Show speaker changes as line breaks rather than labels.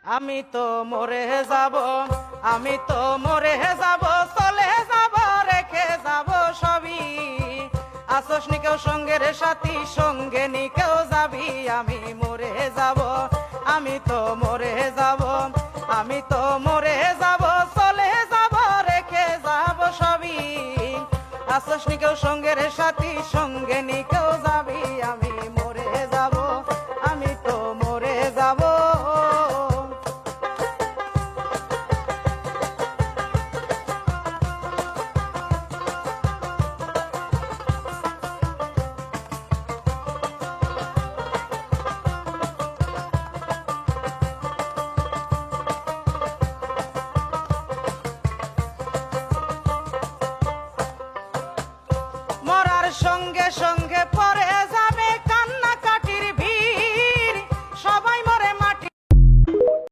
আমি তো মরে যাব, আমি তো মরে যাব, চলে যাব, রেখে যাব সবই। আসস নি কেউ সঙ্গের সাথী, সঙ্গে নি কেউ যাবি। আমি মরে যাব, আমি তো মরে যাব, আমি তো মরে যাব, চলে যাব, রেখে যাব সবই। আসস নি কেউ সঙ্গের সাথী, সঙ্গে নি কেউ যাবি। আমি মরে যাব, আমি তো মরে যাব। মরার সঙ্গে সঙ্গে